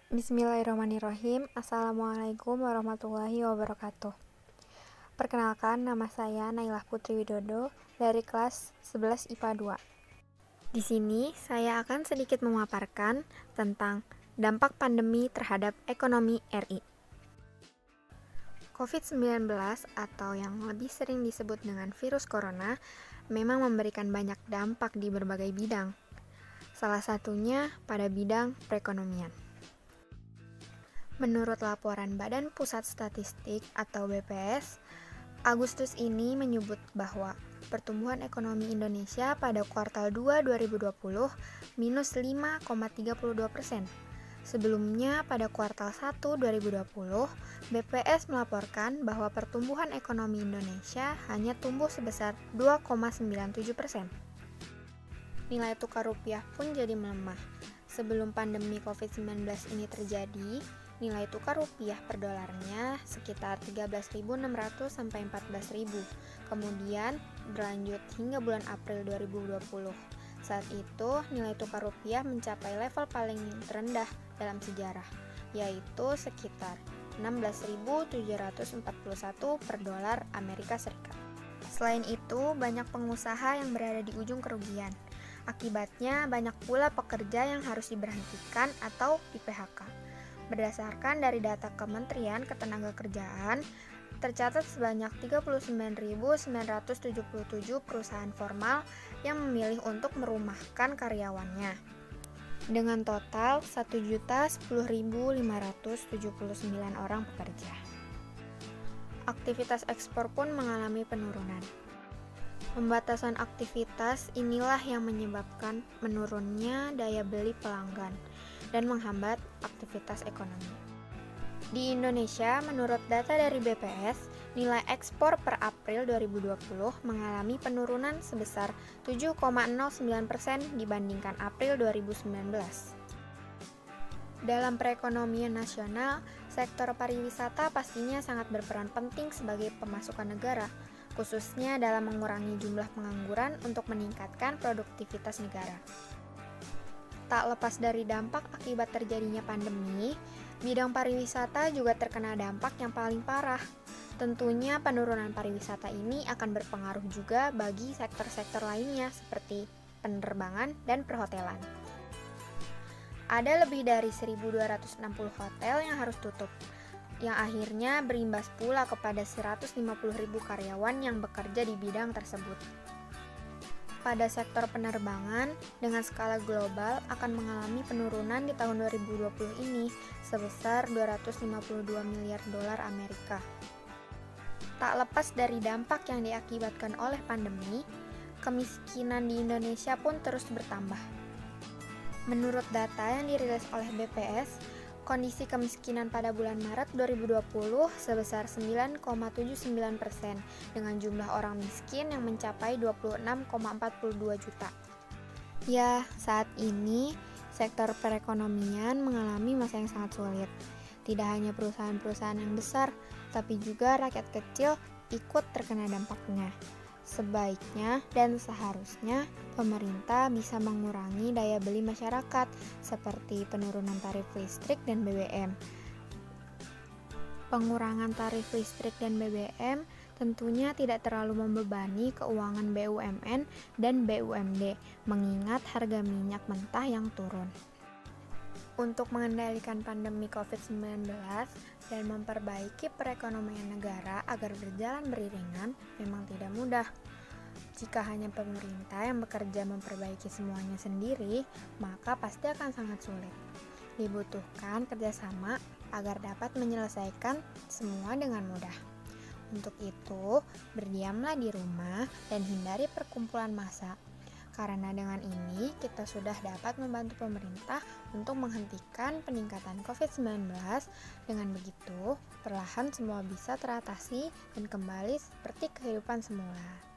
Bismillahirrahmanirrahim. Assalamualaikum warahmatullahi wabarakatuh. Perkenalkan, nama saya Nailah Putri Widodo dari kelas 11 IPA 2. Di sini saya akan sedikit memaparkan tentang dampak pandemi terhadap ekonomi RI. COVID-19 atau yang lebih sering disebut dengan virus corona memang memberikan banyak dampak di berbagai bidang. Salah satunya pada bidang perekonomian. Menurut laporan Badan Pusat Statistik atau BPS, Agustus ini menyebut bahwa pertumbuhan ekonomi Indonesia pada kuartal 2 2020 minus 5,32%. Sebelumnya pada kuartal 1 2020, BPS melaporkan bahwa pertumbuhan ekonomi Indonesia hanya tumbuh sebesar 2,97%. Nilai tukar rupiah pun jadi melemah. Sebelum pandemi COVID-19 ini terjadi, nilai tukar rupiah per dolarnya sekitar 13.600 sampai 14.000. Kemudian berlanjut hingga bulan April 2020. Saat itu nilai tukar rupiah mencapai level paling terendah dalam sejarah, yaitu sekitar 16.741 per dolar Amerika Serikat. Selain itu, banyak pengusaha yang berada di ujung kerugian. Akibatnya, banyak pula pekerja yang harus diberhentikan atau di-PHK. Berdasarkan dari data Kementerian Ketenagakerjaan, tercatat sebanyak 39.977 perusahaan formal yang memilih untuk merumahkan karyawannya, dengan total 1.010.579 orang pekerja. Aktivitas ekspor pun mengalami penurunan. Pembatasan aktivitas inilah yang menyebabkan menurunnya daya beli pelanggan dan menghambat aktivitas ekonomi. Di Indonesia, menurut data dari BPS, nilai ekspor per April 2020 mengalami penurunan sebesar 7,09% dibandingkan April 2019. Dalam perekonomian nasional, sektor pariwisata pastinya sangat berperan penting sebagai pemasukan negara, khususnya dalam mengurangi jumlah pengangguran untuk meningkatkan produktivitas negara. Tak lepas dari dampak akibat terjadinya pandemi, bidang pariwisata juga terkena dampak yang paling parah. Tentunya penurunan pariwisata ini akan berpengaruh juga bagi sektor-sektor lainnya seperti penerbangan dan perhotelan. Ada lebih dari 1.260 hotel yang harus tutup, yang akhirnya berimbas pula kepada 150.000 karyawan yang bekerja di bidang tersebut. Pada sektor penerbangan, dengan skala global akan mengalami penurunan di tahun 2020 ini sebesar 252 miliar dolar Amerika. Tak lepas dari dampak yang diakibatkan oleh pandemi, kemiskinan di Indonesia pun terus bertambah. Menurut data yang dirilis oleh BPS, kondisi kemiskinan pada bulan Maret 2020 sebesar 9,79% dengan jumlah orang miskin yang mencapai 26,42 juta. Ya, saat ini sektor perekonomian mengalami masa yang sangat sulit. Tidak hanya perusahaan-perusahaan yang besar, tapi juga rakyat kecil ikut terkena dampaknya. Sebaiknya dan seharusnya pemerintah bisa mengurangi daya beli masyarakat seperti penurunan tarif listrik dan BBM. Pengurangan tarif listrik dan BBM tentunya tidak terlalu membebani keuangan BUMN dan BUMD, mengingat harga minyak mentah yang turun. Untuk mengendalikan pandemi COVID-19 dan memperbaiki perekonomian negara agar berjalan beriringan memang tidak mudah. Jika hanya pemerintah yang bekerja memperbaiki semuanya sendiri, maka pasti akan sangat sulit. Dibutuhkan kerjasama agar dapat menyelesaikan semua dengan mudah. Untuk itu, berdiamlah di rumah dan hindari perkumpulan massa. Karena dengan ini, kita sudah dapat membantu pemerintah untuk menghentikan peningkatan COVID-19. Dengan begitu, perlahan semua bisa teratasi dan kembali seperti kehidupan semula.